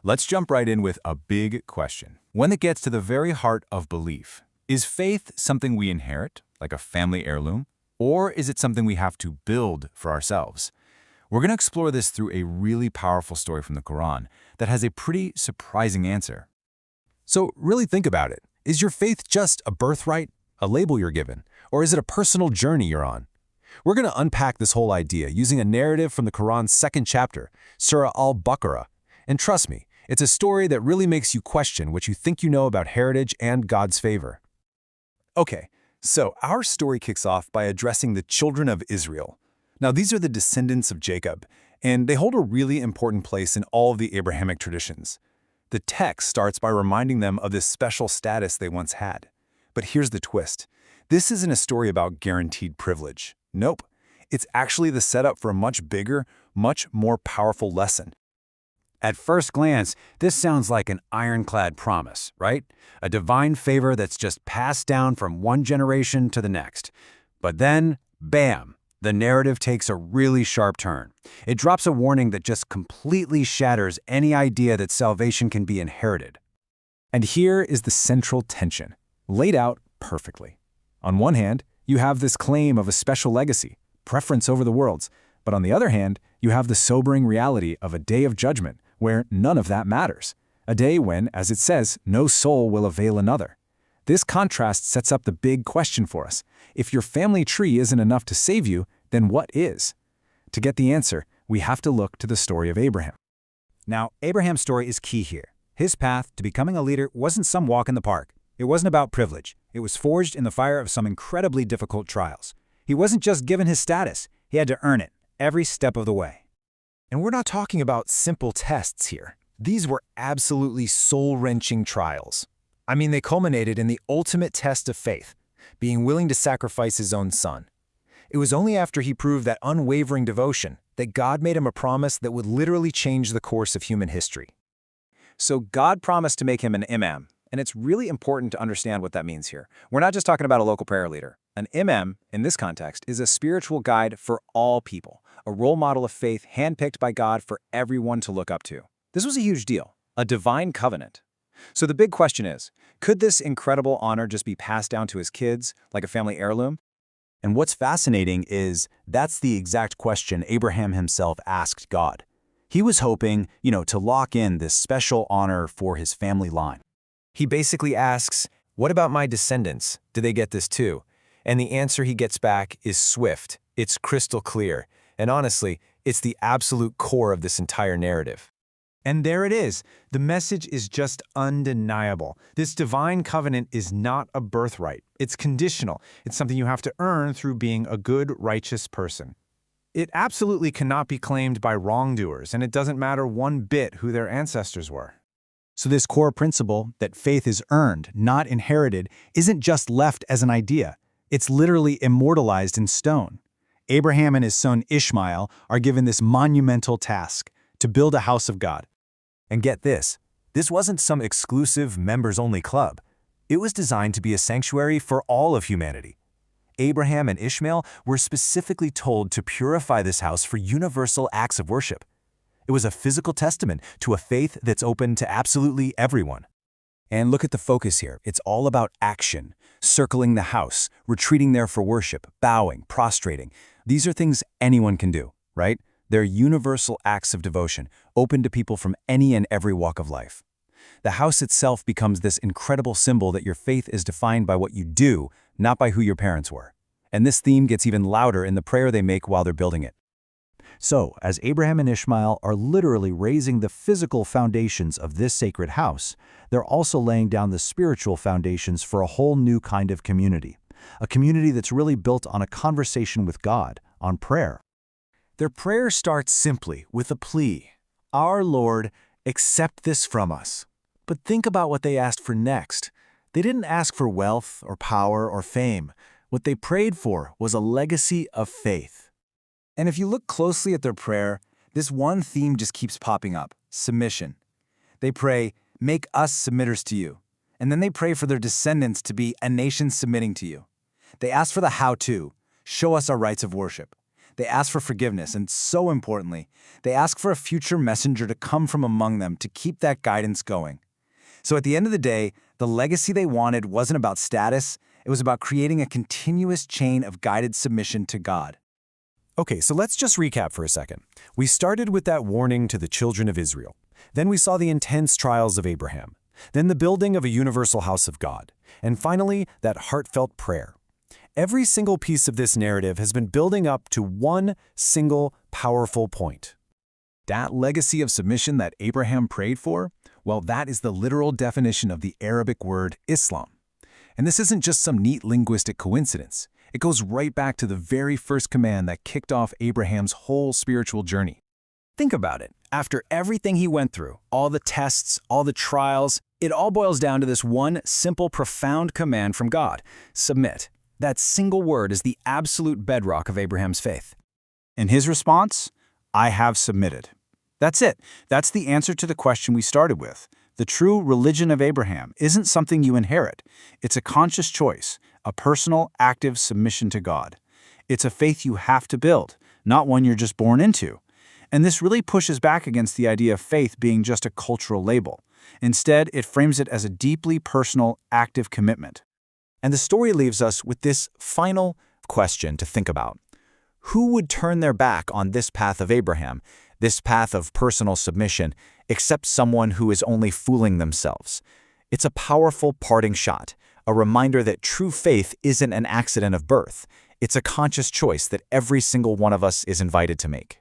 Let's jump right in with a big question. When it gets to the very heart of belief, is faith something we inherit, like a family heirloom, or is it something we have to build for ourselves? We're going to explore this through a really powerful story from the Quran that has a pretty surprising answer. So really think about it. Is your faith just a birthright, a label you're given, or is it a personal journey you're on? We're going to unpack this whole idea using a narrative from the Quran's second chapter, surah Al-Baqarah. And trust me, it's a story that really makes you question what you think you know about heritage and God's favor. Okay, so our story kicks off by addressing the children of Israel. Now, these are the descendants of Jacob, and they hold a really important place in all of the Abrahamic traditions. The text starts by reminding them of this special status they once had. But here's the twist. This isn't a story about guaranteed privilege. Nope. It's actually the setup for a much bigger, much more powerful lesson. At first glance, this sounds like an ironclad promise, right? A divine favor that's just passed down from one generation to the next. But then, bam, the narrative takes a really sharp turn. It drops a warning that just completely shatters any idea that salvation can be inherited. And here is the central tension, laid out perfectly. On one hand, you have this claim of a special legacy, preference over the world's, but on the other hand, you have the sobering reality of a day of judgment where none of that matters. A day when, as it says, no soul will avail another. This contrast sets up the big question for us. If your family tree isn't enough to save you, then what is? To get the answer, we have to look to the story of Abraham. Now, Abraham's story is key here. His path to becoming a leader wasn't some walk in the park. It wasn't about privilege. It was forged in the fire of some incredibly difficult trials. He wasn't just given his status. He had to earn it every step of the way. And we're not talking about simple tests here. These were absolutely soul-wrenching trials. I mean, they culminated in the ultimate test of faith, being willing to sacrifice his own son. It was only after he proved that unwavering devotion that God made him a promise that would literally change the course of human history. So God promised to make him an imam, and it's really important to understand what that means here. We're not just talking about a local prayer leader. An imam, in this context, is a spiritual guide for all people, a role model of faith handpicked by God for everyone to look up to. This was a huge deal, a divine covenant. So the big question is, could this incredible honor just be passed down to his kids, like a family heirloom? And what's fascinating is that's the exact question Abraham himself asked God. He was hoping, to lock in this special honor for his family line. He basically asks, what about my descendants? Do they get this too? And the answer he gets back is swift. It's crystal clear. And honestly, it's the absolute core of this entire narrative. And there it is. The message is just undeniable. This divine covenant is not a birthright. It's conditional. It's something you have to earn through being a good, righteous person. It absolutely cannot be claimed by wrongdoers, and it doesn't matter one bit who their ancestors were. So this core principle that faith is earned, not inherited, isn't just left as an idea. It's literally immortalized in stone. Abraham and his son Ishmael are given this monumental task, to build a house of God. And get this wasn't some exclusive members-only club. It was designed to be a sanctuary for all of humanity. Abraham and Ishmael were specifically told to purify this house for universal acts of worship. It was a physical testament to a faith that's open to absolutely everyone. And look at the focus here. It's all about action, circling the house, retreating there for worship, bowing, prostrating. These are things anyone can do, right? They're universal acts of devotion, open to people from any and every walk of life. The house itself becomes this incredible symbol that your faith is defined by what you do, not by who your parents were. And this theme gets even louder in the prayer they make while they're building it. So, as Abraham and Ishmael are literally raising the physical foundations of this sacred house, they're also laying down the spiritual foundations for a whole new kind of community. A community that's really built on a conversation with God, on prayer. Their prayer starts simply with a plea. Our Lord, accept this from us. But think about what they asked for next. They didn't ask for wealth or power or fame. What they prayed for was a legacy of faith. And if you look closely at their prayer, this one theme just keeps popping up: submission. They pray, make us submitters to you. And then they pray for their descendants to be a nation submitting to you. They ask for the how-to, show us our rites of worship. They ask for forgiveness, and so importantly, they ask for a future messenger to come from among them to keep that guidance going. So at the end of the day, the legacy they wanted wasn't about status, it was about creating a continuous chain of guided submission to God. Okay, so let's just recap for a second. We started with that warning to the children of Israel. Then we saw the intense trials of Abraham. Then the building of a universal house of God. And finally, that heartfelt prayer. Every single piece of this narrative has been building up to one single powerful point. That legacy of submission that Abraham prayed for, well, that is the literal definition of the Arabic word Islam. And this isn't just some neat linguistic coincidence. It goes right back to the very first command that kicked off Abraham's whole spiritual journey. Think about it. After everything he went through, all the tests, all the trials, it all boils down to this one simple, profound command from God: submit. That single word is the absolute bedrock of Abraham's faith. And his response? I have submitted. That's it. That's the answer to the question we started with. The true religion of Abraham isn't something you inherit. It's a conscious choice, a personal, active submission to God. It's a faith you have to build, not one you're just born into. And this really pushes back against the idea of faith being just a cultural label. Instead, it frames it as a deeply personal, active commitment. And the story leaves us with this final question to think about. Who would turn their back on this path of Abraham, this path of personal submission, except someone who is only fooling themselves? It's a powerful parting shot, a reminder that true faith isn't an accident of birth. It's a conscious choice that every single one of us is invited to make.